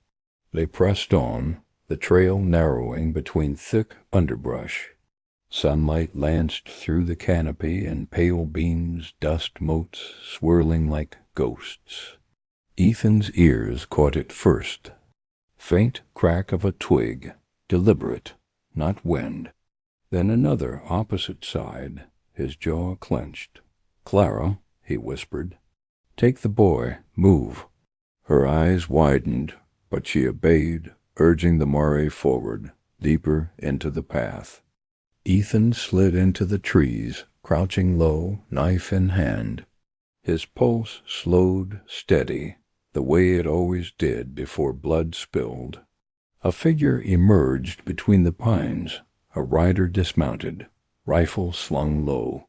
Speaker 1: They pressed on, the trail narrowing between thick underbrush. Sunlight lanced through the canopy and pale beams, dust motes swirling like ghosts. Ethan's ears caught it first. Faint crack of a twig, deliberate, not wind. Then another opposite side, his jaw clenched. Clara, he whispered. Take the boy, move. Her eyes widened, but she obeyed, urging the mare forward, deeper into the path. Ethan slid into the trees, crouching low, knife in hand. His pulse slowed, steady, the way it always did before blood spilled. A figure emerged between the pines, a rider dismounted, rifle slung low.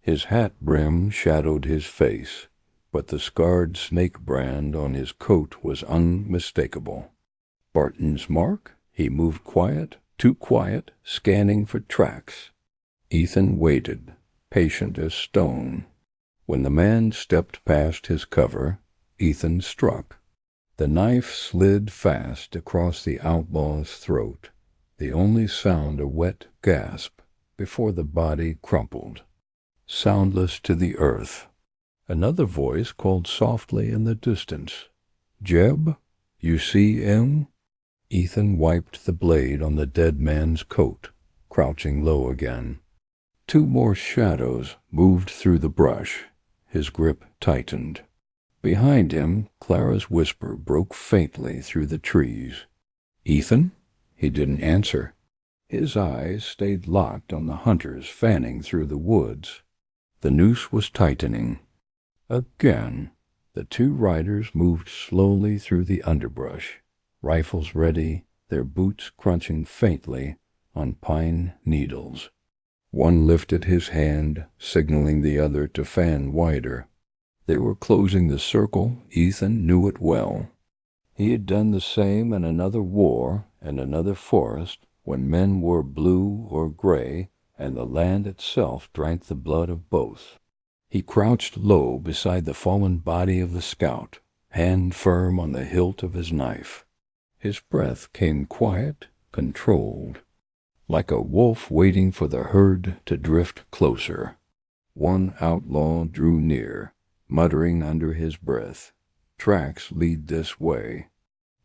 Speaker 1: His hat brim shadowed his face, but the scarred snake brand on his coat was unmistakable. Barton's mark? He moved quiet, too quiet, scanning for tracks. Ethan waited, patient as stone. When the man stepped past his cover, Ethan struck. The knife slid fast across the outlaw's throat, the only sound a wet gasp before the body crumpled, soundless to the earth. Another voice called softly in the distance, "Jeb, you see him?" Ethan wiped the blade on the dead man's coat, crouching low again. Two more shadows moved through the brush. His grip tightened. Behind him, Clara's whisper broke faintly through the trees. "Ethan?" He didn't answer. His eyes stayed locked on the hunters fanning through the woods. The noose was tightening. Again, the two riders moved slowly through the underbrush, rifles ready, their boots crunching faintly on pine needles. One lifted his hand, signaling the other to fan wider. They were closing the circle. Ethan knew it well. He had done the same in another war and another forest, when men wore blue or gray, and the land itself drank the blood of both. He crouched low beside the fallen body of the scout, hand firm on the hilt of his knife. His breath came quiet, controlled, like a wolf waiting for the herd to drift closer. One outlaw drew near, muttering under his breath, "Tracks lead this way.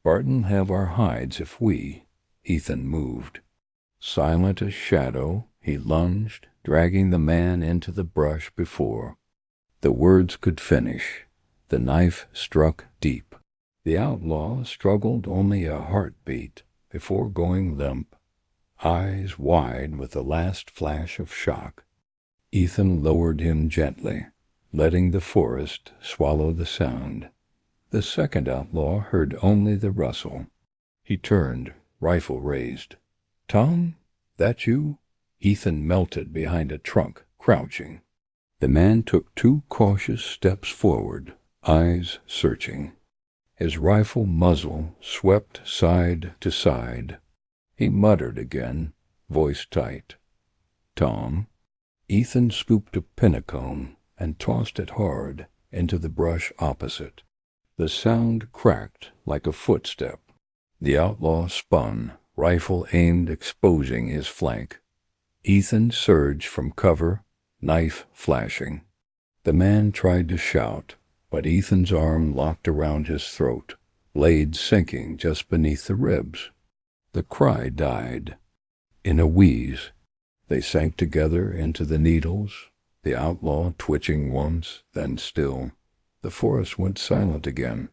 Speaker 1: Barton have our hides if we—" Ethan moved. Silent as shadow, he lunged, dragging the man into the brush before. The words could finish. The knife struck deep. The outlaw struggled only a heartbeat before going limp, eyes wide with the last flash of shock. Ethan lowered him gently, letting the forest swallow the sound. The second outlaw heard only the rustle. He turned, rifle raised. "Tom, that you?" Ethan melted behind a trunk, crouching. The man took two cautious steps forward, eyes searching. His rifle muzzle swept side to side. He muttered again, voice tight. "Tom." Ethan scooped a pinnacone and tossed it hard into the brush opposite. The sound cracked like a footstep. The outlaw spun, rifle aimed, exposing his flank. Ethan surged from cover, knife flashing. The man tried to shout, but Ethan's arm locked around his throat, blade sinking just beneath the ribs. The cry died. In a wheeze, they sank together into the needles, the outlaw twitching once, then still. The forest went silent again.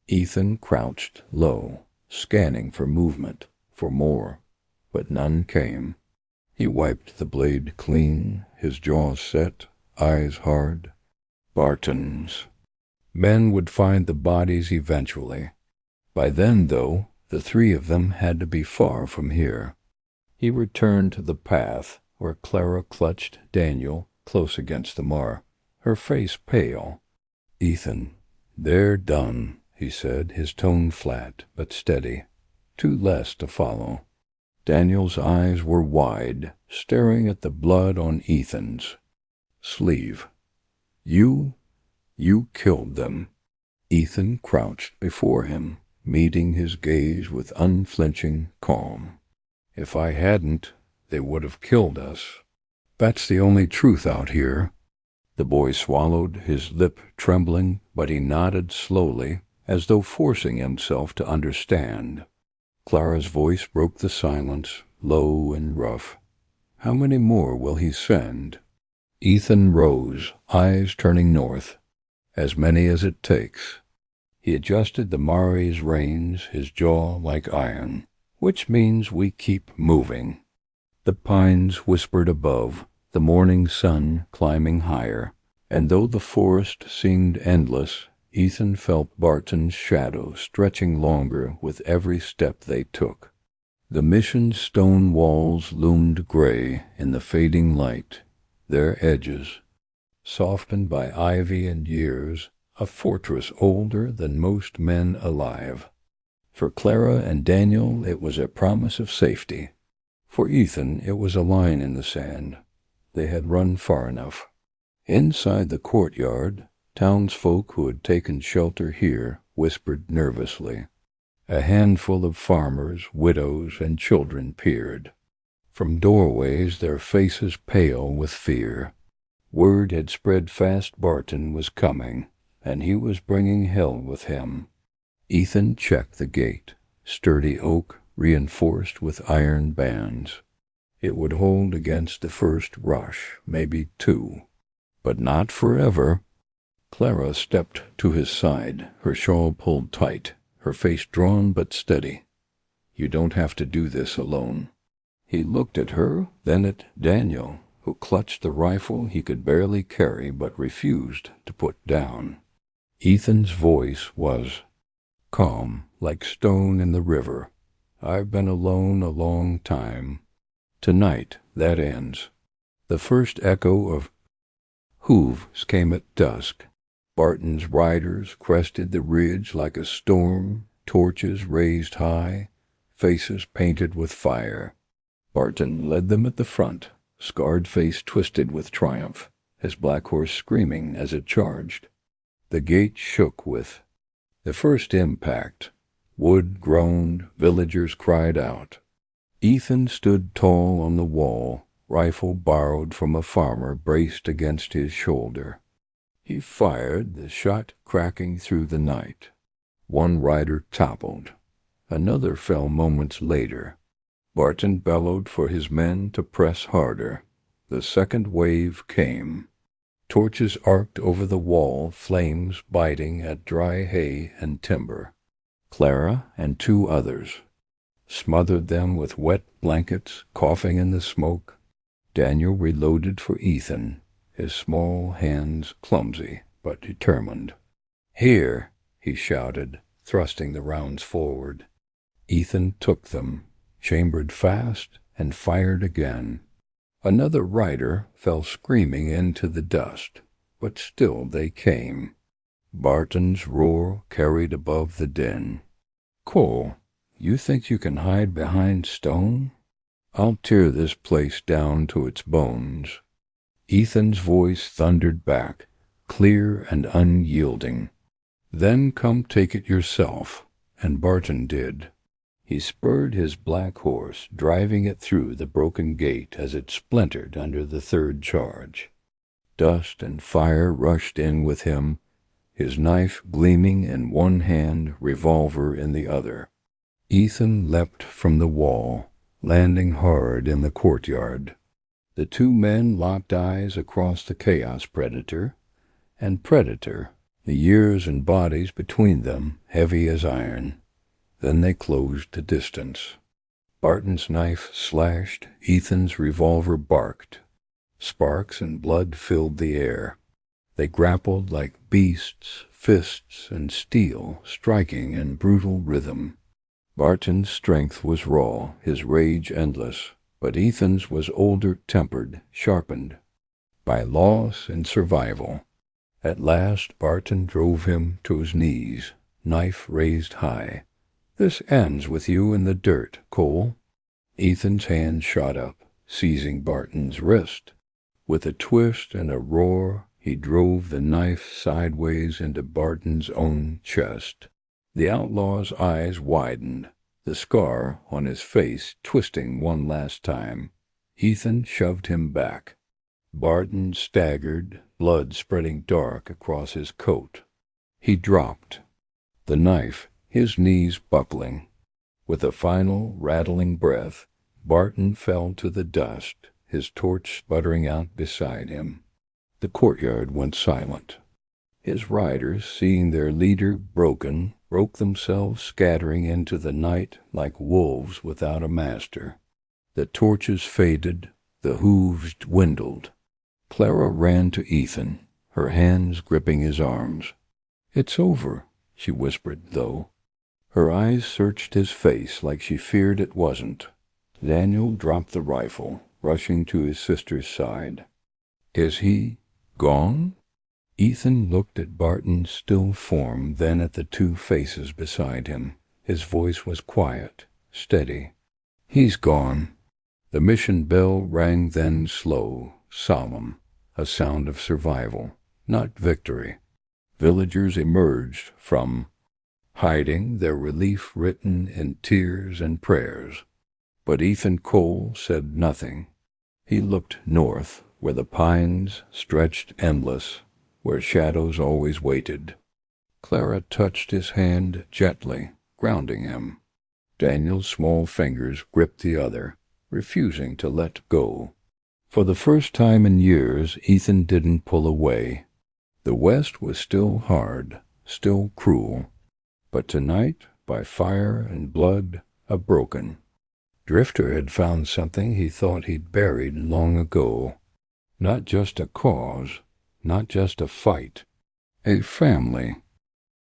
Speaker 1: Ethan crouched low, scanning for movement, for more, but none came. He wiped the blade clean, his jaw set, eyes hard. Barton's. Men would find the bodies eventually. By then, though, the three of them had to be far from here. He returned to the path where Clara clutched Daniel close against the mar, her face pale. "Ethan, they're done," he said, his tone flat but steady. Two less to follow. Daniel's eyes were wide, staring at the blood on Ethan's sleeve. You killed them." Ethan crouched before him, meeting his gaze with unflinching calm. "If I hadn't, they would have killed us. That's the only truth out here." The boy swallowed, his lip trembling, but he nodded slowly, as though forcing himself to understand. Clara's voice broke the silence, low and rough. "How many more will he send?" Ethan rose, eyes turning north. "As many as it takes." He adjusted the Mari's reins, his jaw like iron. "Which means we keep moving." The pines whispered above, the morning sun climbing higher, and though the forest seemed endless, Ethan felt Barton's shadow stretching longer with every step they took. The mission's stone walls loomed gray in the fading light, their edges, softened by ivy and years, a fortress older than most men alive. For Clara and Daniel it was a promise of safety. For Ethan it was a line in the sand. They had run far enough. Inside the courtyard, townsfolk who had taken shelter here whispered nervously. A handful of farmers, widows, and children peered. From doorways their faces pale with fear. Word had spread fast Barton was coming, and he was bringing hell with him. Ethan checked the gate, sturdy oak reinforced with iron bands. It would hold against the first rush, maybe two. But not forever. Clara stepped to his side, her shawl pulled tight, her face drawn but steady. You don't have to do this alone. He looked at her, then at Daniel, who clutched the rifle he could barely carry but refused to put down. Ethan's voice was calm, like stone in the river. I've been alone a long time. Tonight that ends. The first echo of hooves came at dusk. Barton's riders crested the ridge like a storm, torches raised high, faces painted with fire. Barton led them at the front, scarred face twisted with triumph, his black horse screaming as it charged. The gate shook with the first impact. Wood groaned, villagers cried out. Ethan stood tall on the wall, rifle borrowed from a farmer braced against his shoulder. He fired, the shot cracking through the night. One rider toppled. Another fell moments later. Barton bellowed for his men to press harder. The second wave came. Torches arced over the wall, flames biting at dry hay and timber. Clara and two others smothered them with wet blankets, coughing in the smoke. Daniel reloaded for Ethan, his small hands clumsy but determined. Here, he shouted, thrusting the rounds forward. Ethan took them, chambered fast, and fired again. Another rider fell screaming into the dust, but still they came. Barton's roar carried above the din. Cole, you think you can hide behind stone? I'll tear this place down to its bones. Ethan's voice thundered back, clear and unyielding. Then come take it yourself, and Barton did. He spurred his black horse, driving it through the broken gate as it splintered under the third charge. Dust and fire rushed in with him, his knife gleaming in one hand, revolver in the other. Ethan leapt from the wall, landing hard in the courtyard. The two men locked eyes across the chaos predator, and predator, the years and bodies between them heavy as iron. Then they closed to distance. Barton's knife slashed, Ethan's revolver barked. Sparks and blood filled the air. They grappled like beasts, fists and steel striking in brutal rhythm. Barton's strength was raw, his rage endless, but Ethan's was older, tempered, sharpened by loss and survival. At last Barton drove him to his knees, knife raised high. This ends with you in the dirt, Cole. Ethan's hand shot up, seizing Barton's wrist. With a twist and a roar, he drove the knife sideways into Barton's own chest. The outlaw's eyes widened, the scar on his face twisting one last time. Ethan shoved him back. Barton staggered, blood spreading dark across his coat. He dropped, the knife, his knees buckling. With a final rattling breath, Barton fell to the dust, his torch sputtering out beside him. The courtyard went silent. His riders, seeing their leader broken, broke themselves, scattering into the night like wolves without a master. The torches faded, the hooves dwindled. Clara ran to Ethan, her hands gripping his arms. "It's over," she whispered, though. Her eyes searched his face like she feared it wasn't. Daniel dropped the rifle, rushing to his sister's side. "Is he gone?" Ethan looked at Barton's still form, then at the two faces beside him. His voice was quiet, steady. "He's gone." The mission bell rang then, slow, solemn, a sound of survival, not victory. Villagers emerged from hiding, their relief written in tears and prayers. But Ethan Cole said nothing. He looked north, where the pines stretched endless, where shadows always waited. Clara touched his hand gently, grounding him. Daniel's small fingers gripped the other, refusing to let go. For the first time in years, Ethan didn't pull away. The West was still hard, still cruel, but tonight, by fire and blood, a broken. Drifter had found something he thought he'd buried long ago. Not just a cause, not just a fight. A family.